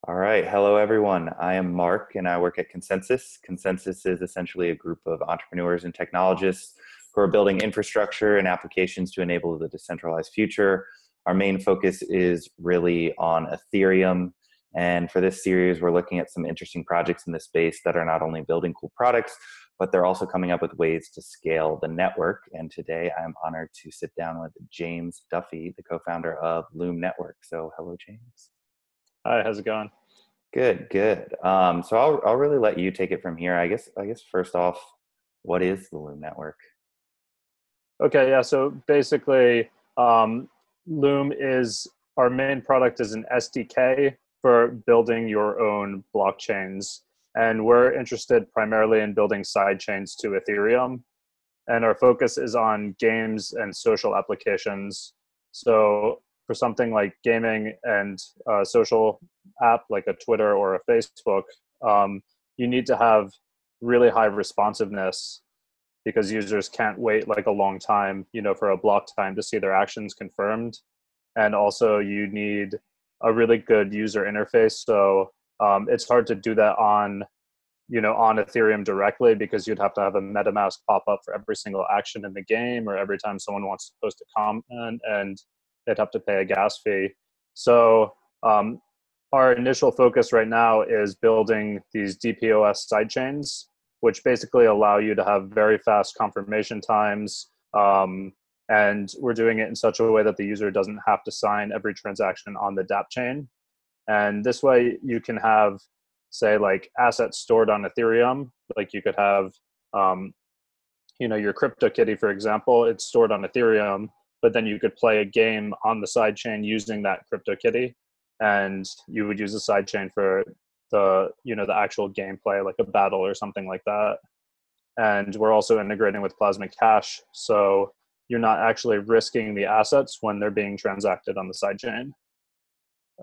All right. Hello, everyone. I am Mark and I work at ConsenSys. ConsenSys is essentially a group of entrepreneurs and technologists who are building infrastructure and applications to enable the decentralized future. Our main focus is really on Ethereum. And for this series, we're looking at some interesting projects in this space that are not only building cool products, but they're also coming up with ways to scale the network. And today I'm honored to sit down with James Duffy, the co-founder of Loom Network. So hello, James. Hi, how's it going? Good, good. So I'll really let you take it from here. I guess first off, what is the Loom Network? Okay, yeah, so basically, Loom is our main product is an SDK for building your own blockchains. And we're interested primarily in building side chains to Ethereum. And our focus is on games and social applications. So for something like gaming and social app like a Twitter or a Facebook, you need to have really high responsiveness because users can't wait like a long time, for a block time to see their actions confirmed. And also you need a really good user interface. So it's hard to do that on Ethereum directly because you'd have to have a MetaMask pop up for every single action in the game or every time someone wants to post a comment, and they'd have to pay a gas fee. So our initial focus right now is building these Dpos sidechains, which basically allow you to have very fast confirmation times. And we're doing it in such a way that the user doesn't have to sign every transaction on the Dapp chain. And this way you can have, say, like assets stored on Ethereum. Like you could have, your CryptoKitty, for example, it's stored on Ethereum, but then you could play a game on the sidechain using that CryptoKitty, and you would use the sidechain for the actual gameplay, like a battle or something like that. And we're also integrating with Plasma Cash, so you're not actually risking the assets when they're being transacted on the sidechain.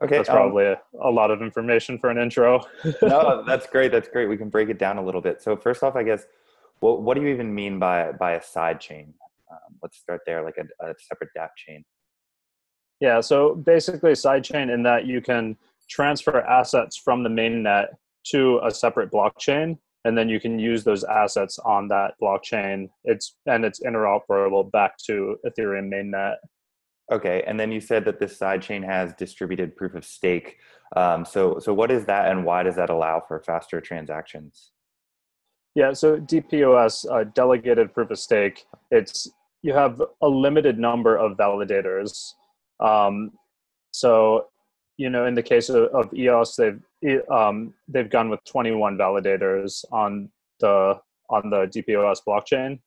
Okay. That's probably a lot of information for an intro. No, that's great. That's great. We can break it down a little bit. So first off, I guess, what do you even mean by a side chain? Let's start there, like a separate Dapp chain. Yeah, so basically sidechain in that you can transfer assets from the mainnet to a separate blockchain, and then you can use those assets on that blockchain. It's interoperable back to Ethereum mainnet. Okay, and then you said that this sidechain has distributed proof of stake. So what is that, and why does that allow for faster transactions? Yeah, so DPoS, Delegated Proof of Stake, you have a limited number of validators. So, in the case of EOS, they've gone with 21 validators on the DPoS blockchain,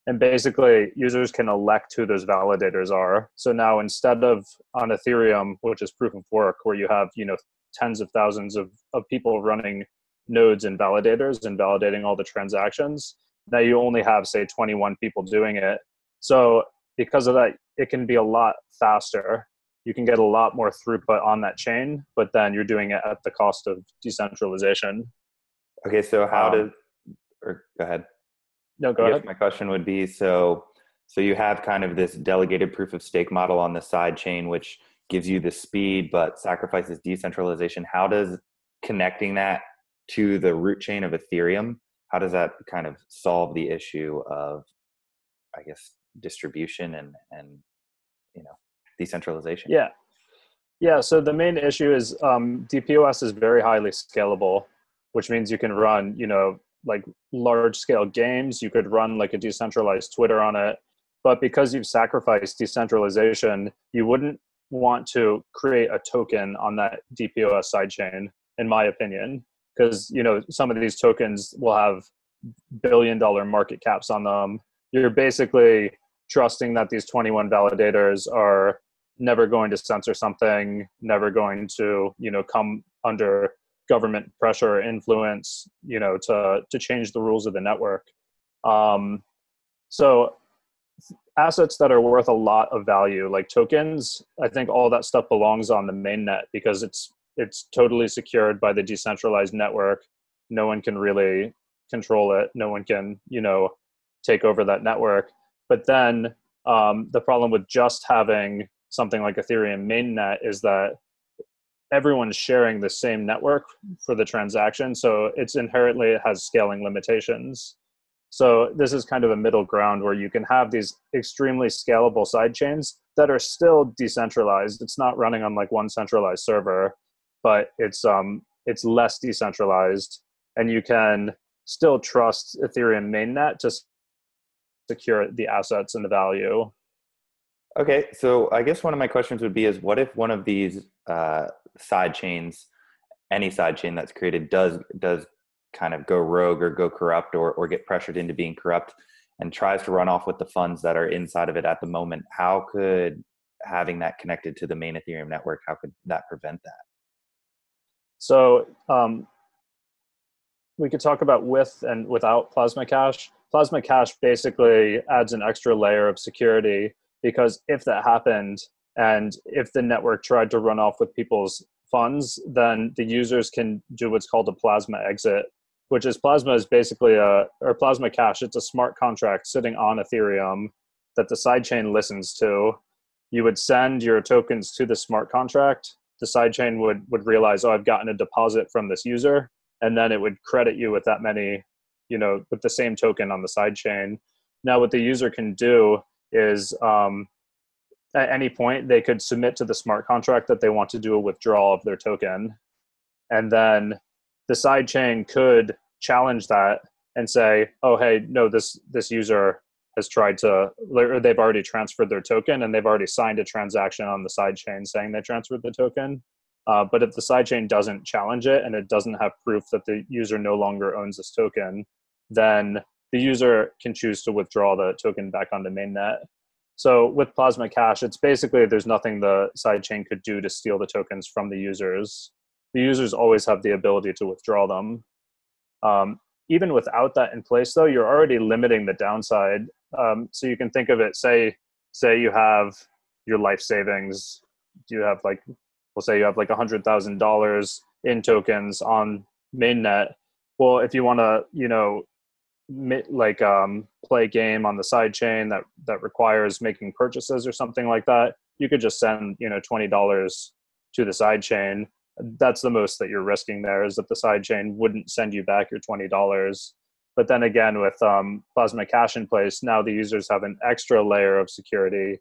and basically users can elect who those validators are. So now instead of on Ethereum, which is proof of work, where you have tens of thousands of people running nodes and validators and validating all the transactions, now you only have, say, 21 people doing it. So because of that, it can be a lot faster. You can get a lot more throughput on that chain, but then you're doing it at the cost of decentralization. Okay, so or go ahead. No, go I ahead. guess my question would be, so you have kind of this delegated proof of stake model on the side chain, which gives you the speed but sacrifices decentralization. How does connecting that to the root chain of Ethereum, how does that kind of solve the issue of, I guess, distribution and decentralization? Yeah. So the main issue is DPoS is very highly scalable, which means you can run, like large scale games. You could run like a decentralized Twitter on it. But because you've sacrificed decentralization, you wouldn't want to create a token on that DPoS sidechain, in my opinion, because, some of these tokens will have billion-dollar market caps on them. You're basically trusting that these 21 validators are never going to censor something, never going to, come under government pressure or influence, to change the rules of the network. So assets that are worth a lot of value, like tokens, I think all that stuff belongs on the mainnet because it's totally secured by the decentralized network. No one can really control it. No one can, take over that network. But then the problem with just having something like Ethereum mainnet is that everyone's sharing the same network for the transaction. So it has scaling limitations. So this is kind of a middle ground where you can have these extremely scalable side chains that are still decentralized. It's not running on like one centralized server, but it's less decentralized, and you can still trust Ethereum mainnet to secure the assets and the value. Okay, so I guess one of my questions would be is what if one of these side chains, any side chain that's created does kind of go rogue or go corrupt or get pressured into being corrupt and tries to run off with the funds that are inside of it at the moment? How could having that connected to the main Ethereum network, how could that prevent that? So we could talk about with and without Plasma Cash. Plasma Cash basically adds an extra layer of security, because if that happened and if the network tried to run off with people's funds, then the users can do what's called a Plasma exit, which is Plasma is basically or Plasma Cash. It's a smart contract sitting on Ethereum that the sidechain listens to. You would send your tokens to the smart contract. The sidechain would realize, oh, I've gotten a deposit from this user, and then it would credit you with that many, with the same token on the sidechain. Now, what the user can do is at any point they could submit to the smart contract that they want to do a withdrawal of their token, and then the sidechain could challenge that and say, oh, hey, no, this user has tried to, or they've already transferred their token and they've already signed a transaction on the sidechain saying they transferred the token. But if the sidechain doesn't challenge it and it doesn't have proof that the user no longer owns this token, then the user can choose to withdraw the token back onto mainnet. So with Plasma Cash, it's basically there's nothing the sidechain could do to steal the tokens from the users. The users always have the ability to withdraw them. Even without that in place, though, you're already limiting the downside. So you can think of it, say you have your life savings. We'll say you have like $100,000 in tokens on mainnet. Well, if you want to, play a game on the side chain that requires making purchases or something like that, you could just send, $20 to the side chain. That's the most that you're risking there, is that the side chain wouldn't send you back your $20. But then again, with Plasma Cash in place, now the users have an extra layer of security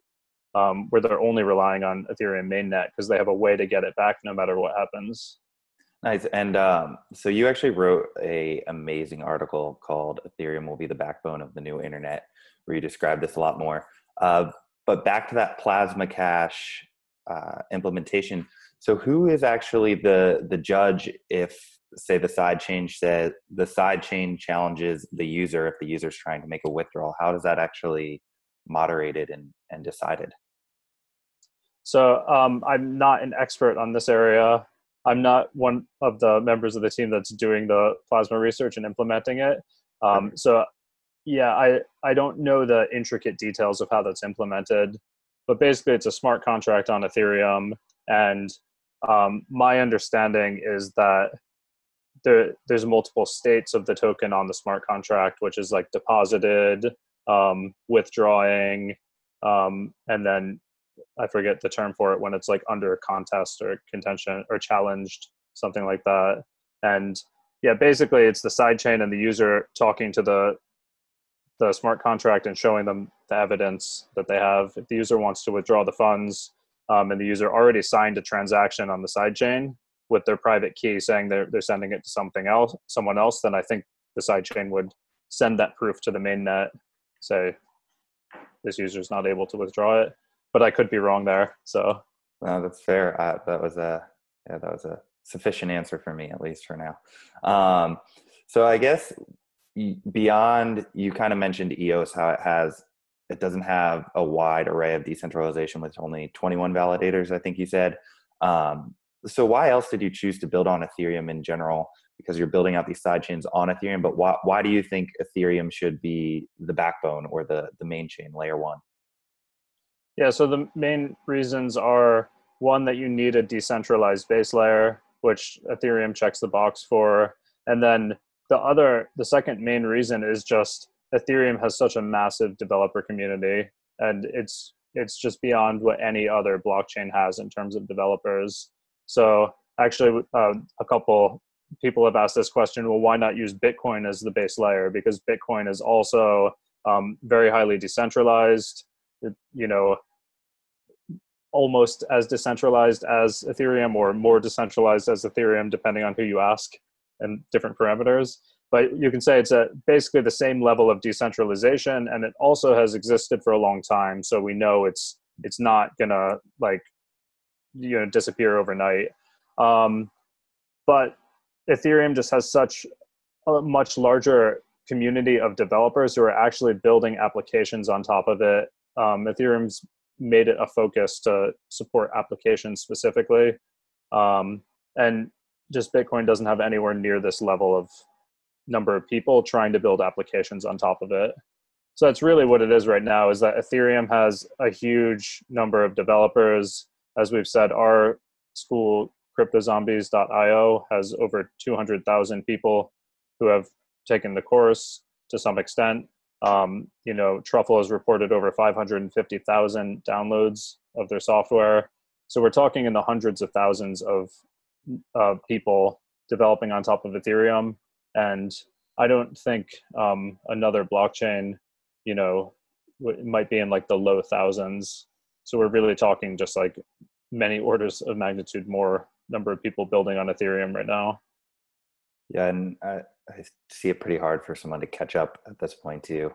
where they're only relying on Ethereum mainnet because they have a way to get it back no matter what happens. Nice. And so you actually wrote an amazing article called Ethereum Will Be the Backbone of the New Internet, where you describe this a lot more. But back to that Plasma Cash implementation. So who is actually the judge if, say, the side chain challenges the user if the user's trying to make a withdrawal? How does that actually moderated and decided? So I'm not an expert on this area. I'm not one of the members of the team that's doing the Plasma research and implementing it. So yeah, I don't know the intricate details of how that's implemented, but basically it's a smart contract on Ethereum. And my understanding is that there's multiple states of the token on the smart contract, which is like deposited, withdrawing, and then I forget the term for it when it's like under contest or contention or challenged, something like that. And yeah, basically it's the sidechain and the user talking to the smart contract and showing them the evidence that they have. If the user wants to withdraw the funds, and the user already signed a transaction on the sidechain with their private key saying they're sending it to someone else, then I think the sidechain would send that proof to the mainnet, say this user's not able to withdraw it. But I could be wrong there. So no, that's fair. That was a sufficient answer for me, at least for now. So I guess beyond, you kind of mentioned EOS, how it doesn't have a wide array of decentralization with only 21 validators, I think you said. So why else did you choose to build on Ethereum in general? Because you're building out these sidechains on Ethereum, but why do you think Ethereum should be the backbone or the main chain, layer one? Yeah, so the main reasons are, one, that you need a decentralized base layer, which Ethereum checks the box for. And then the second main reason is just Ethereum has such a massive developer community, and it's just beyond what any other blockchain has in terms of developers. So actually, a couple people have asked this question, well, why not use Bitcoin as the base layer? Because Bitcoin is also very highly decentralized, you know, almost as decentralized as Ethereum or more decentralized as Ethereum, depending on who you ask and different parameters. But you can say it's basically the same level of decentralization, and it also has existed for a long time. So we know it's not gonna like, you know, disappear overnight. But Ethereum just has such a much larger community of developers who are actually building applications on top of it. Ethereum's made it a focus to support applications specifically. And just Bitcoin doesn't have anywhere near this level of number of people trying to build applications on top of it. So that's really what it is right now, is that Ethereum has a huge number of developers. As we've said, our school, cryptozombies.io, has over 200,000 people who have taken the course to some extent. You know, Truffle has reported over 550,000 downloads of their software. So we're talking in the hundreds of thousands of people developing on top of Ethereum. And I don't think another blockchain, you know, might be in like the low thousands. So we're really talking just like many orders of magnitude more number of people building on Ethereum right now. Yeah, and I see it pretty hard for someone to catch up at this point too.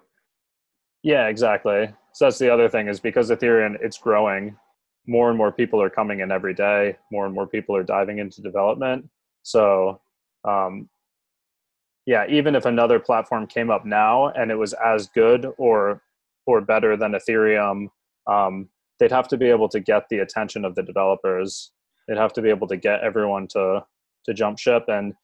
Yeah, exactly. So that's the other thing, is because Ethereum, it's growing, more and more people are coming in every day, more and more people are diving into development. So yeah, even if another platform came up now and it was as good or better than Ethereum, they'd have to be able to get the attention of the developers. They'd have to be able to get everyone to jump ship. And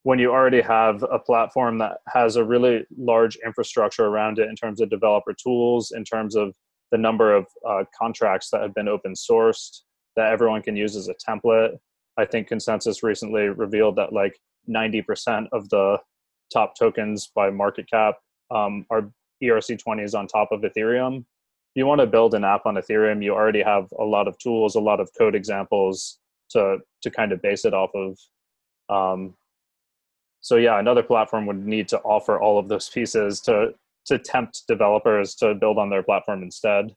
when you already have a platform that has a really large infrastructure around it in terms of developer tools, in terms of the number of contracts that have been open sourced that everyone can use as a template. I think ConsenSys recently revealed that like 90% of the top tokens by market cap are ERC20s on top of Ethereum. If you want to build an app on Ethereum, you already have a lot of tools, a lot of code examples to kind of base it off of. So yeah, another platform would need to offer all of those pieces to tempt developers to build on their platform instead.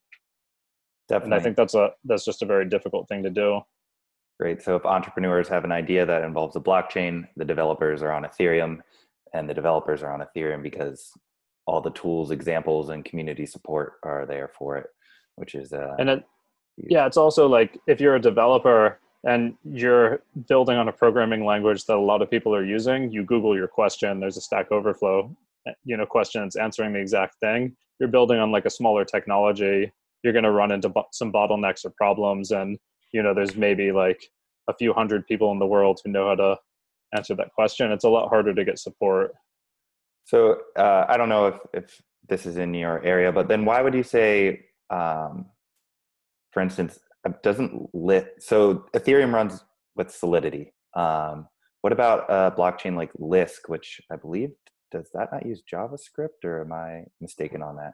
Definitely. And I think that's just a very difficult thing to do. Great. So if entrepreneurs have an idea that involves a blockchain, the developers are on Ethereum, and the developers are on Ethereum because all the tools, examples, and community support are there for it, which is yeah, it's also like if you're a developer and you're building on a programming language that a lot of people are using, you Google your question, there's a Stack Overflow, you know, question that's answering the exact thing. You're building on like a smaller technology, you're going to run into some bottlenecks or problems, and you know, there's maybe like a few hundred people in the world who know how to answer that question. It's a lot harder to get support. So I don't know if this is in your area, but then why would you say, for instance, so Ethereum runs with Solidity. What about a blockchain like Lisk, which I believe, does that not use JavaScript, or am I mistaken on that?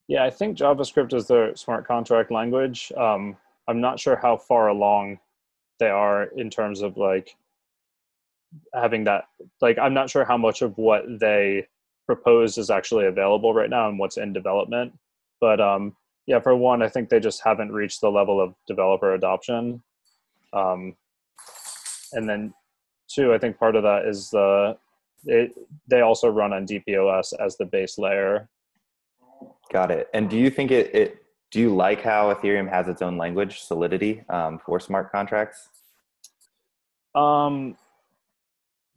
Yeah, I think JavaScript is their smart contract language. I'm not sure how far along they are in terms of like having that, like, I'm not sure how much of what they propose is actually available right now and what's in development. But yeah, for one, I think they just haven't reached the level of developer adoption. And then two, I think part of that is they also run on Dpos as the base layer. Got it. And do you think do you like how Ethereum has its own language, Solidity, for smart contracts?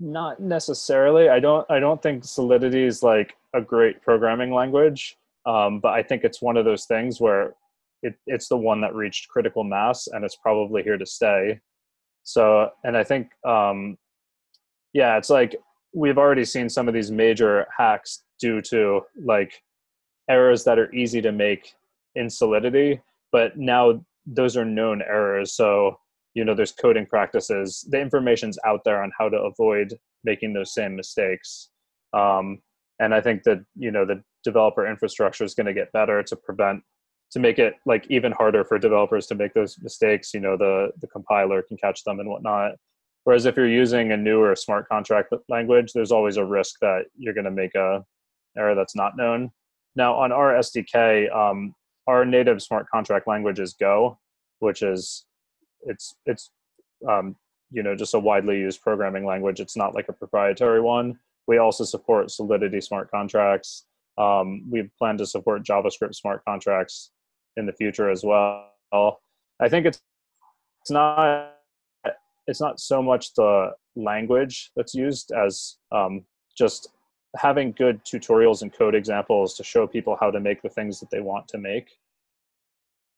Not necessarily. I don't think Solidity is like a great programming language, but I think it's one of those things where it's the one that reached critical mass, and it's probably here to stay. So, and I think, yeah, it's like we've already seen some of these major hacks due to like errors that are easy to make in Solidity, but now those are known errors. So, you know, there's coding practices, the information's out there on how to avoid making those same mistakes. And I think that, you know, the developer infrastructure is going to get better to make it like even harder for developers to make those mistakes. You know, the compiler can catch them and whatnot. Whereas if you're using a newer smart contract language, there's always a risk that you're going to make a error that's not known. Now on our SDK, our native smart contract language is Go, which is it's just a widely used programming language. It's not like a proprietary one. We also support Solidity smart contracts. We plan to support JavaScript smart contracts in the future as well. I think it's not so much the language that's used as just having good tutorials and code examples to show people how to make the things that they want to make.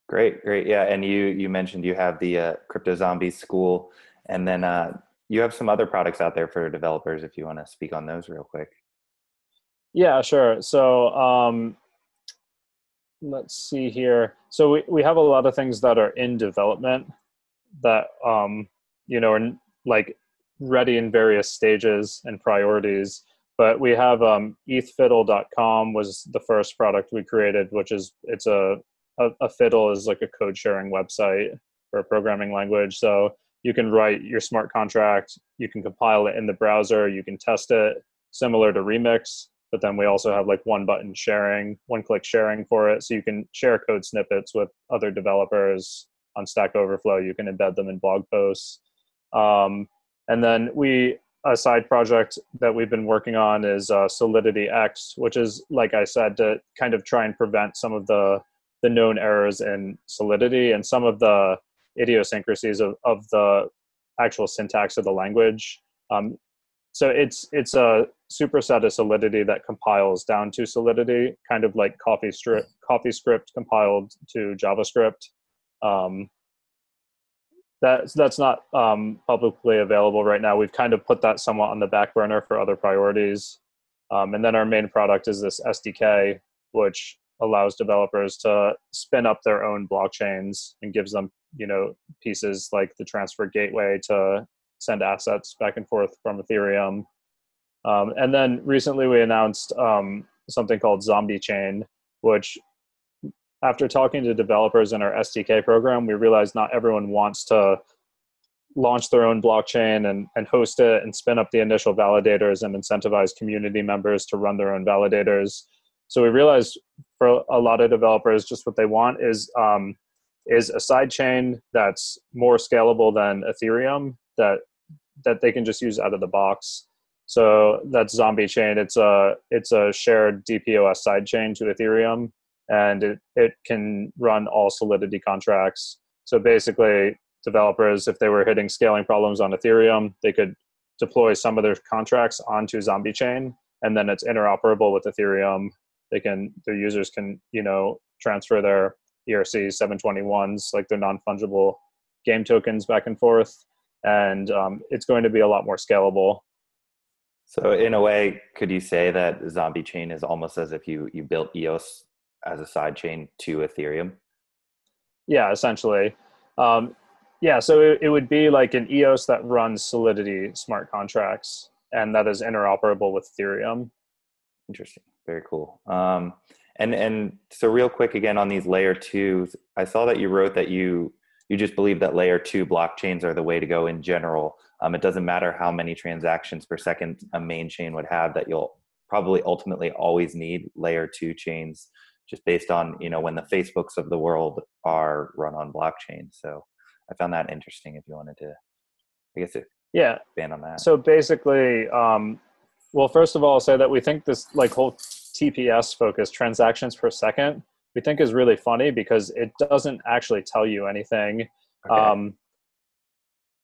Great. Yeah, and you mentioned you have the Crypto Zombies School, and then you have some other products out there for developers if you want to speak on those real quick. Yeah, sure. So let's see here. So we have a lot of things that are in development that are like ready in various stages and priorities. But we have ethfiddle.com was the first product we created, which is a fiddle is like a code sharing website for a programming language. So you can write your smart contract, you can compile it in the browser, you can test it, similar to Remix. But then we also have like one-click sharing for it. So you can share code snippets with other developers on Stack Overflow. You can embed them in blog posts. And then a side project that we've been working on is Solidity X, which is, like I said, to kind of try and prevent some of the known errors in Solidity and some of the idiosyncrasies of the actual syntax of the language. So it's a superset of Solidity that compiles down to Solidity, kind of like CoffeeScript compiled to JavaScript. That's not publicly available right now. We've kind of put that somewhat on the back burner for other priorities. And then our main product is this SDK, which allows developers to spin up their own blockchains and gives them, pieces like the transfer gateway to send assets back and forth from Ethereum. And then recently we announced something called Zombie Chain, which after talking to developers in our SDK program, we realized not everyone wants to launch their own blockchain and host it and spin up the initial validators and incentivize community members to run their own validators. So we realized for a lot of developers, just what they want is a side chain that's more scalable than Ethereum that they can just use out of the box. So that's Zombie Chain. It's a shared Dpos side chain to Ethereum, and it can run all Solidity contracts. So basically, developers, if they were hitting scaling problems on Ethereum, they could deploy some of their contracts onto Zombie Chain, and then it's interoperable with Ethereum. Their users can, transfer their ERC 721s, like their non-fungible game tokens, back and forth, and it's going to be a lot more scalable. So in a way, could you say that Zombie Chain is almost as if you built EOS as a side chain to Ethereum? Yeah, essentially. So it would be like an EOS that runs Solidity smart contracts and that is interoperable with Ethereum. Interesting. Very cool. And so real quick again on these layer twos, I saw that you wrote that you just believe that layer two blockchains are the way to go in general. It doesn't matter how many transactions per second a main chain would have, that you'll probably ultimately always need layer two chains, just based on, when the Facebooks of the world are run on blockchain. So I found that interesting if you wanted to, expand on that. So basically, well, first of all, I'll say that we think this whole TPS focus, transactions per second, we think is really funny because it doesn't actually tell you anything. Okay.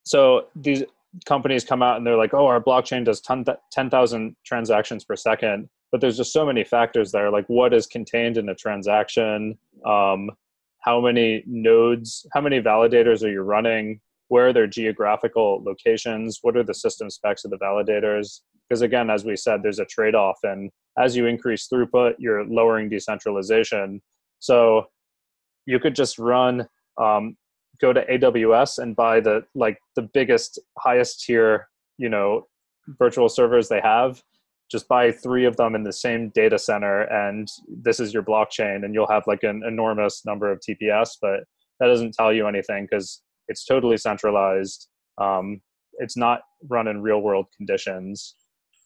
So these companies come out and they're like, oh, our blockchain does 10,000 transactions per second, but there's just so many factors there, like what is contained in a transaction, how many nodes, how many validators are you running, where are their geographical locations, what are the system specs of the validators? Because again, as we said, there's a trade-off, and as you increase throughput, you're lowering decentralization. So you could just run, go to AWS and buy the biggest, highest tier, virtual servers they have. Just buy 3 of them in the same data center, and this is your blockchain, and you'll have an enormous number of TPS, but that doesn't tell you anything because it's totally centralized. it's not run in real world conditions.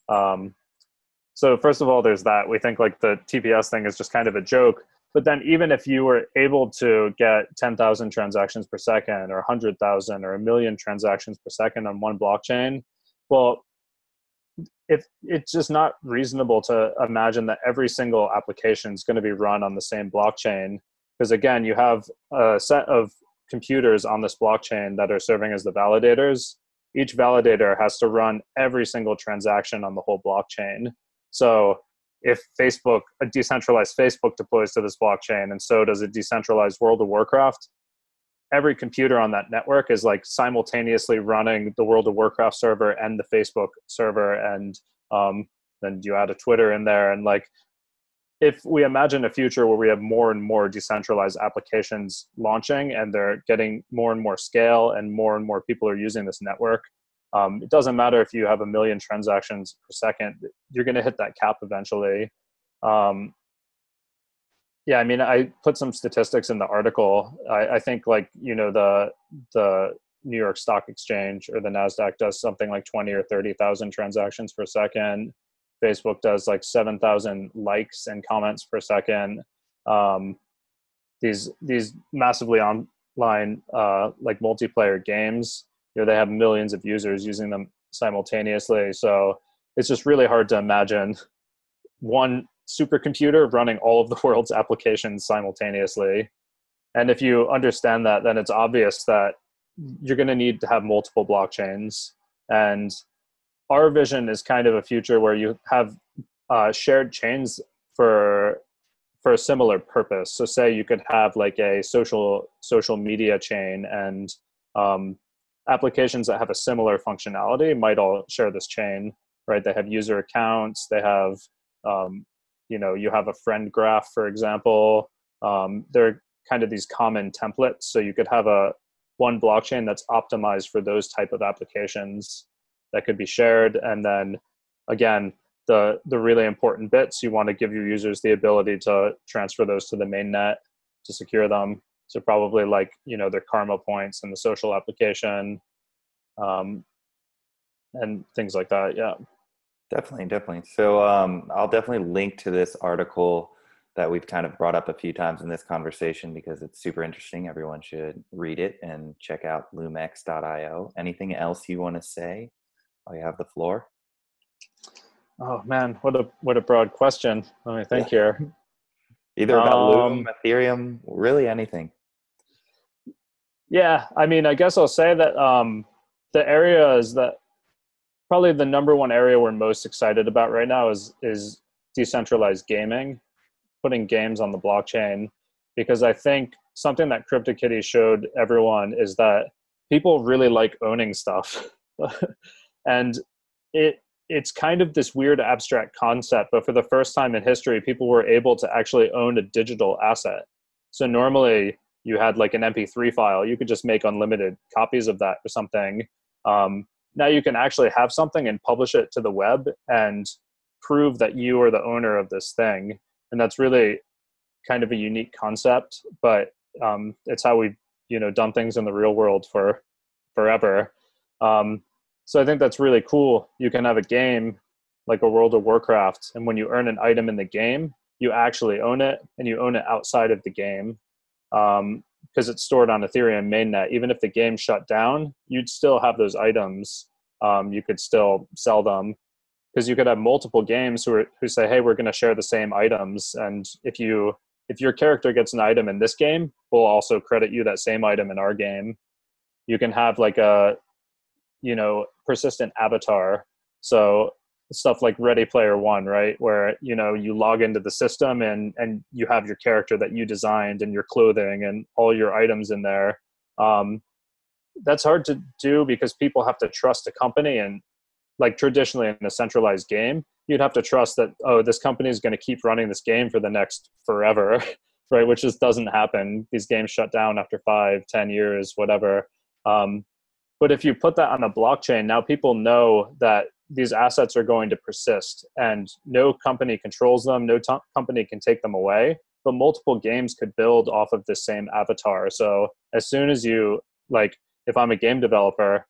So first of all, there's that. We think like the TPS thing is just kind of a joke. But then even if you were able to get 10,000 transactions per second or 100,000 or 1,000,000 transactions per second on one blockchain, well, if it's just not reasonable to imagine that every single application is going to be run on the same blockchain. Because again, you have a set of computers on this blockchain that are serving as the validators. Each validator has to run every single transaction on the whole blockchain. So if Facebook, a decentralized Facebook deploys to this blockchain, and so does a decentralized World of Warcraft, every computer on that network is like simultaneously running the World of Warcraft server and the Facebook server. And then you add a Twitter in there. And like, if we imagine a future where we have more and more decentralized applications launching and they're getting more and more scale and more people are using this network, it doesn't matter if you have 1,000,000 transactions per second, you're going to hit that cap eventually. Yeah, I mean, I put some statistics in the article. I think like, you know, the New York Stock Exchange or the NASDAQ does something like 20 or 30,000 transactions per second. Facebook does like 7,000 likes and comments per second. These massively online like multiplayer games, you know, they have millions of users using them simultaneously. So it's just really hard to imagine one supercomputer running all of the world's applications simultaneously. And if you understand that, then it's obvious that you're going to need to have multiple blockchains. And our vision is kind of a future where you have shared chains for a similar purpose. So say you could have like a social media chain, and applications that have a similar functionality might all share this chain, right? They have user accounts, they have you know, you have a friend graph, for example. They're kind of these common templates. So you could have one blockchain that's optimized for those type of applications that could be shared. And then again, the really important bits, you want to give your users the ability to transfer those to the mainnet to secure them. So probably like, you know, their karma points in the social application, and things like that. Yeah. Definitely. So I'll definitely link to this article that we've kind of brought up a few times in this conversation because it's super interesting. Everyone should read it and check out loomx.io. Anything else you want to say while you have the floor? Oh man, what a broad question. Let me think here. Either about Loom, Ethereum, really anything. Yeah, I mean, I guess I'll say that the area is that probably the number one area we're most excited about right now is decentralized gaming, putting games on the blockchain, because I think something that CryptoKitties showed everyone is that people really like owning stuff. And it's kind of this weird abstract concept, but for the first time in history, people were able to actually own a digital asset. So normally you had like an MP3 file, you could just make unlimited copies of that or something. Now you can actually have something and publish it to the web and prove that you are the owner of this thing. And that's really kind of a unique concept, but it's how we've, you know, done things in the real world for forever. So I think that's really cool. You can have a game like a World of Warcraft, and when you earn an item in the game, you actually own it, and you own it outside of the game. Because it's stored on Ethereum mainnet. Even if the game shut down, you'd still have those items. You could still sell them, because you could have multiple games who say, hey, we're going to share the same items. And if your character gets an item in this game, we'll also credit you that same item in our game. You can have like a, you know, persistent avatar. So stuff like Ready Player One, right? Where, you know, you log into the system and you have your character that you designed and your clothing and all your items in there. That's hard to do because people have to trust a company, and like traditionally in a centralized game, you'd have to trust that, oh, this company is going to keep running this game for the next forever, right? Which just doesn't happen. These games shut down after 5-10 years, whatever. But if you put that on a blockchain, now people know that these assets are going to persist and no company controls them. No company can take them away, but multiple games could build off of the same avatar. So as soon as you, like, if I'm a game developer,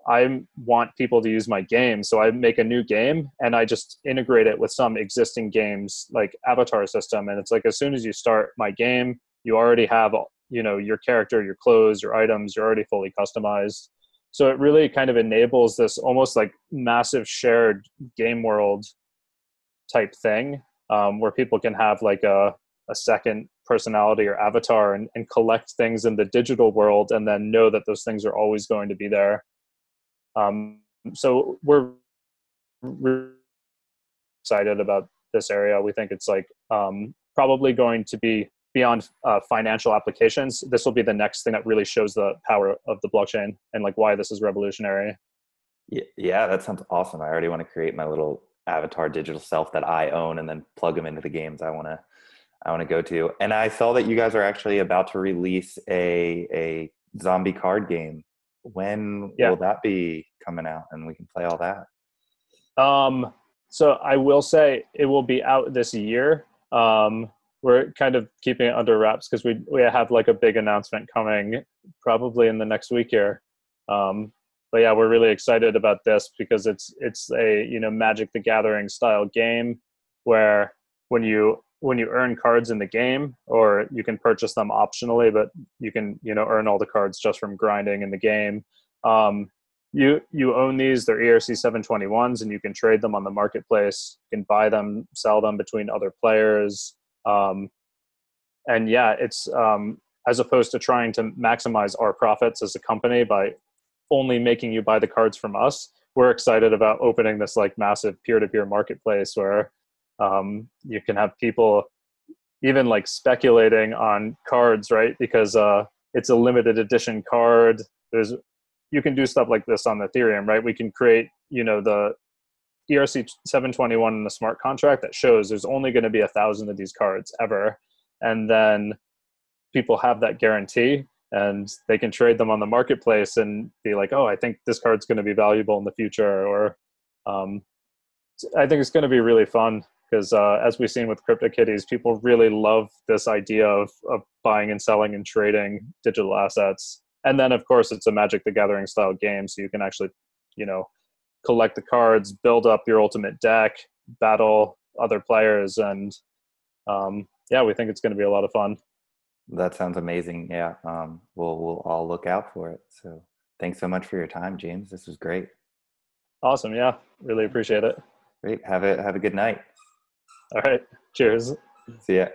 I want people to use my game. So I make a new game and I just integrate it with some existing games like avatar system. And it's like, as soon as you start my game, you already have, your character, your clothes, your items, you're already fully customized. So it really kind of enables this almost like massive shared game world type thing, where people can have like a second personality or avatar and collect things in the digital world and then know that those things are always going to be there. So we're really excited about this area. We think it's like probably going to be beyond financial applications. This will be the next thing that really shows the power of the blockchain and like why this is revolutionary. Yeah, that sounds awesome. I already want to create my little avatar digital self that I own and then plug them into the games I want to go to. And I saw that you guys are actually about to release a zombie card game. When will that be coming out and we can play all that? So I will say it will be out this year. We're kind of keeping it under wraps because we have like a big announcement coming probably in the next week here. But yeah, we're really excited about this because it's a Magic the Gathering style game where when you earn cards in the game, or you can purchase them optionally, but you can earn all the cards just from grinding in the game. You own these. They're ERC 721s, and you can trade them on the marketplace. You can buy them, sell them between other players. And yeah, it's as opposed to trying to maximize our profits as a company by only making you buy the cards from us, we're excited about opening this like massive peer-to-peer marketplace where you can have people even like speculating on cards, right? Because it's a limited edition card. You can do stuff like this on Ethereum, right? We can create, the ERC 721 in the smart contract that shows there's only going to be 1,000 of these cards ever. And then people have that guarantee and they can trade them on the marketplace and be like, oh, I think this card's going to be valuable in the future. Or I think it's going to be really fun because as we've seen with CryptoKitties, people really love this idea of buying and selling and trading digital assets. And then, of course, it's a Magic the Gathering style game. So you can actually, collect the cards, build up your ultimate deck, battle other players. And yeah, we think it's going to be a lot of fun. That sounds amazing. Yeah. We'll all look out for it. So thanks so much for your time, James. This was great. Awesome. Yeah. Really appreciate it. Great. Have a good night. All right. Cheers. See ya.